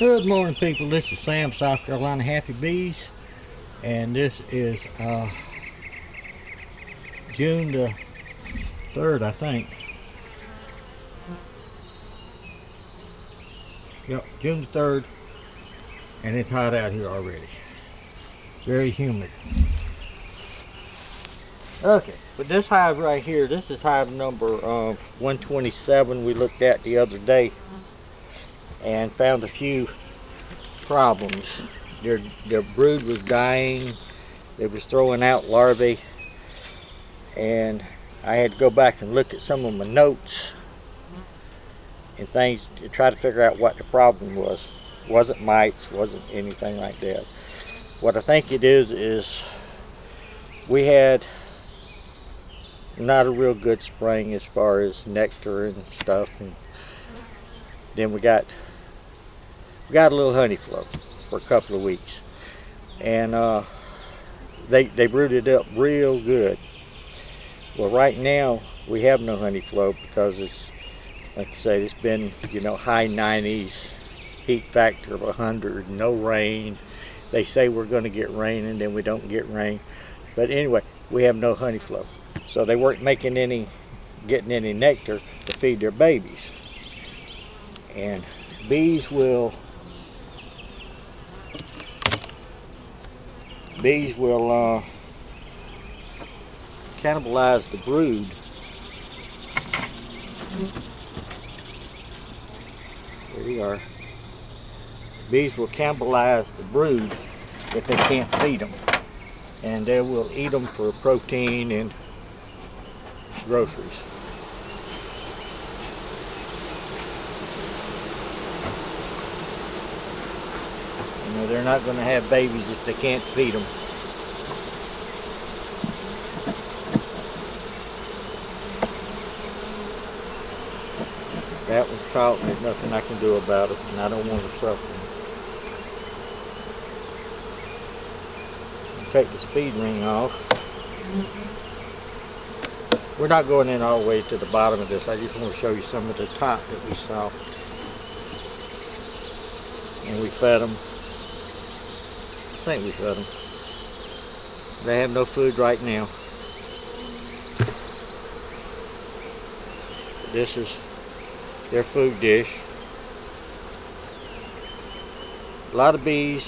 Good morning, people. This is Sam, South Carolina Happy Bees, and this is June the 3rd, I think. Yep, June the 3rd, and it's hot out here already. Very humid. Okay, but this hive right here, this is hive number 127 we looked at the other day and found a few problems. Their brood was dying. They was throwing out larvae, and I had to go back and look at some of my notes and things to try to figure out what the problem was. Wasn't mites, wasn't anything like that. What I think it is we had not a real good spring as far as nectar and stuff, and then we got a little honey flow for a couple of weeks, and they brooded up real good. Well, right now we have no honey flow because it's, like I said, it's been, high 90s, heat factor of 100, no rain. They say we're going to get rain, and then we don't get rain. But anyway, we have no honey flow, so they weren't getting any nectar to feed their babies. And bees will cannibalize the brood. There you are. Bees will cannibalize the brood if they can't feed them, and they will eat them for protein and groceries. They're not going to have babies if they can't feed them. That was caught, and there's nothing I can do about it, and I don't want her suffering. I'll take this feed ring off. We're not going in all the way to the bottom of this. I just want to show you some of the top that we saw. And we fed them. I think we fed them. They have no food right now. This is their food dish. A lot of bees.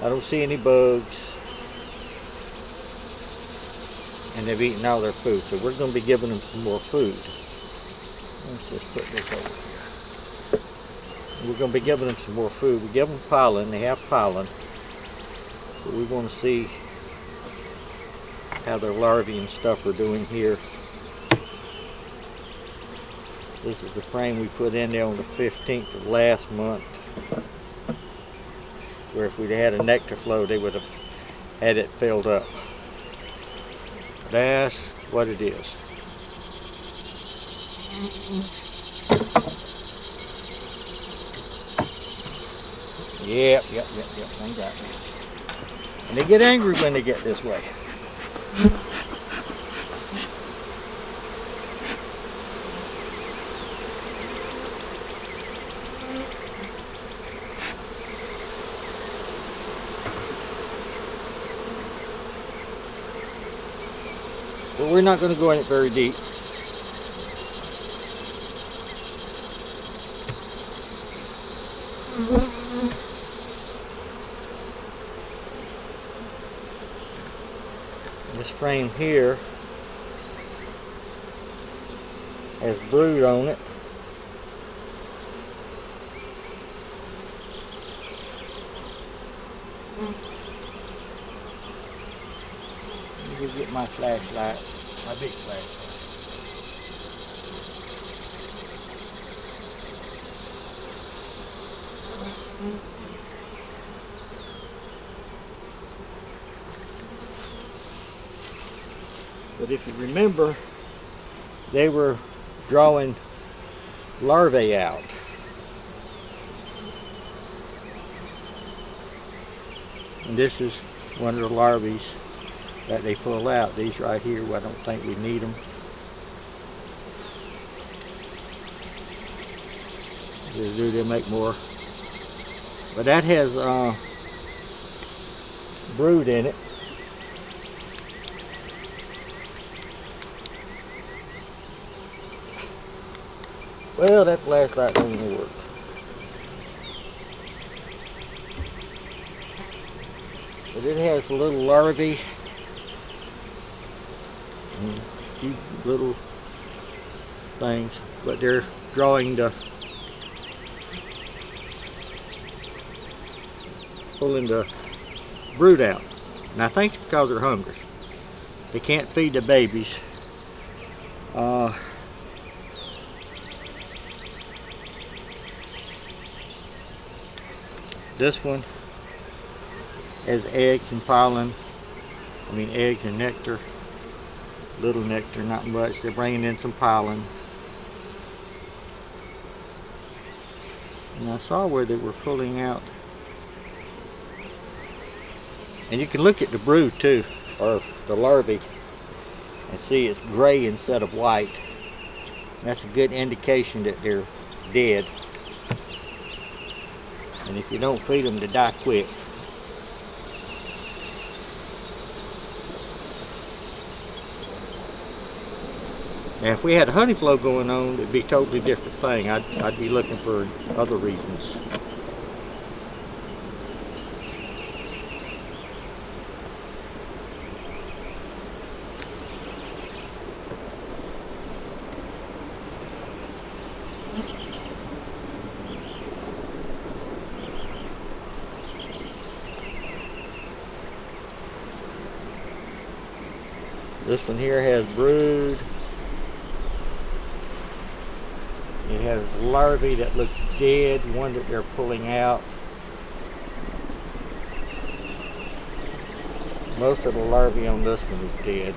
I don't see any bugs. And they've eaten all their food, so we're going to be giving them some more food. Let's just put this over here. We're going to be giving them some more food. We give them pollen. They have pollen. But we want to see how their larvae and stuff are doing here. This is the frame we put in there on the 15th of last month, where if we'd had a nectar flow, they would have had it filled up. That's what it is. Yep, I got it. And they get angry when they get this way. But we're not going to go in it very deep. This frame here has brood on it. Let me get my flashlight, my big flashlight. But if you remember, they were drawing larvae out. And this is one of the larvae that they pull out. These right here, I don't think we need them. They'll make more But that has brood in it. Well, that flashlight don't even work. But it has little larvae and a few little things, but they're drawing the, pulling the brood out. And I think it's because they're hungry. They can't feed the babies. This one has eggs and pollen. I mean eggs and nectar. Little nectar, not much. They're bringing in some pollen. And I saw where they were pulling out. And you can look at the brood too, or the larvae, and see it's gray instead of white. That's a good indication that they're dead. And if you don't feed them, they die quick. Now if we had honey flow going on, it'd be a totally different thing. I'd be looking for other reasons. This one here has brood. It has larvae that look dead, one that they're pulling out. Most of the larvae on this one is dead.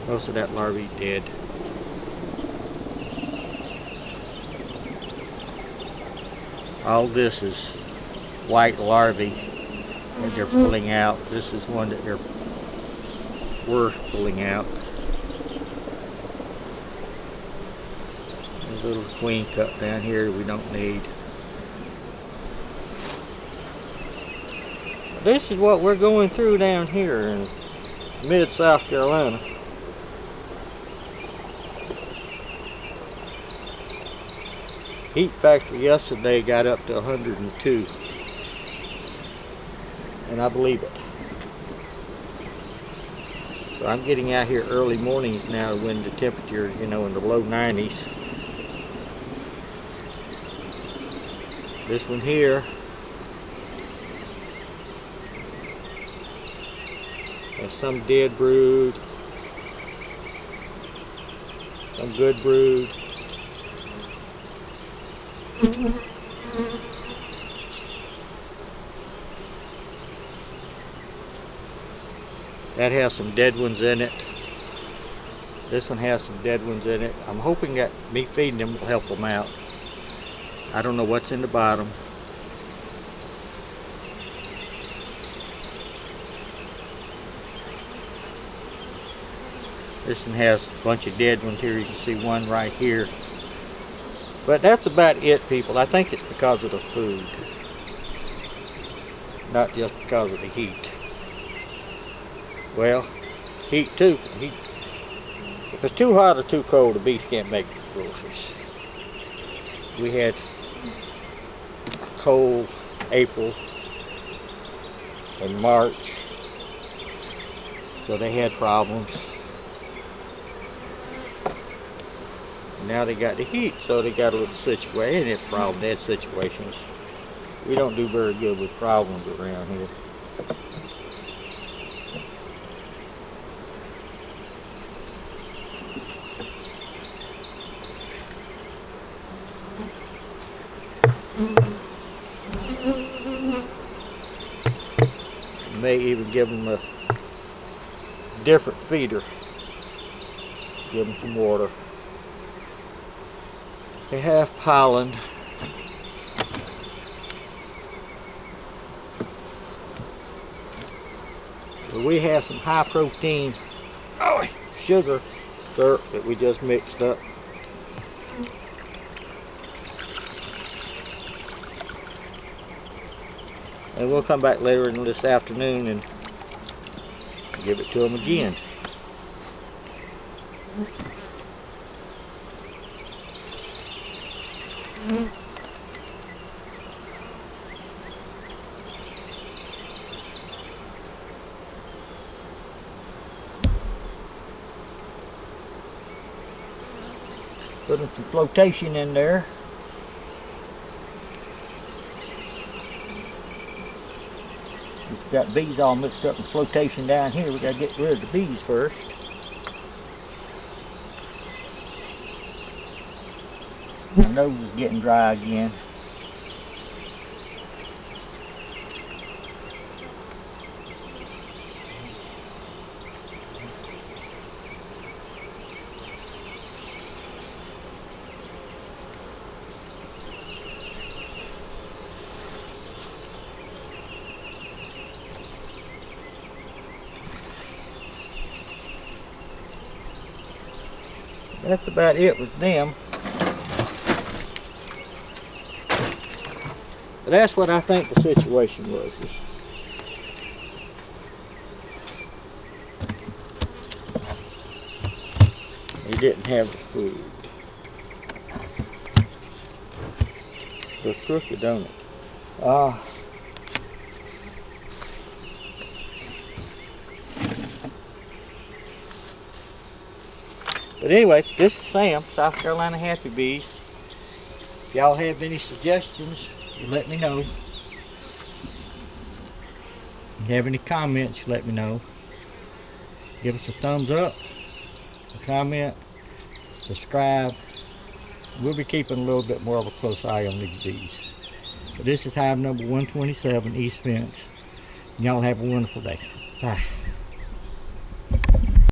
Most of that larvae is dead. All this is white larvae that they're pulling out. This is one that we're pulling out. There's a little queen cup down here we don't need. This is what we're going through down here in mid-South Carolina. Heat factor yesterday got up to 102, and I believe it. So I'm getting out here early mornings now when the temperature, in the low 90s. This one here has some dead brood, some good brood. That has some dead ones in it. This one has some dead ones in it. I'm hoping that me feeding them will help them out. I don't know what's in the bottom. This one has a bunch of dead ones here. You can see one right here. But that's about it, people. I think it's because of the food, not just because of the heat. Well, heat too. If it's too hot or too cold, the beef can't make groceries. We had a cold April and March, so they had problems. Now they got the heat, so they got a little situation. And it's problem, they had situations. We don't do very good with problems around here. You may even give them a different feeder. Give them some water. They have pollen. But we have some high protein sugar syrup that we just mixed up. And we'll come back later in this afternoon and give it to them again. Putting some flotation in there. We've got bees all mixed up in flotation down here. We got to get rid of the bees first. My nose is getting dry again. That's about it with them. But that's what I think the situation was. He didn't have the food. It's crooked, don't it? But anyway, this is Sam, South Carolina Happy Bees. If y'all have any suggestions, you let me know. If you have any comments, you let me know. Give us a thumbs up, a comment, subscribe. We'll be keeping a little bit more of a close eye on these bees. But this is hive number 127, East Fence. Y'all have a wonderful day. Bye.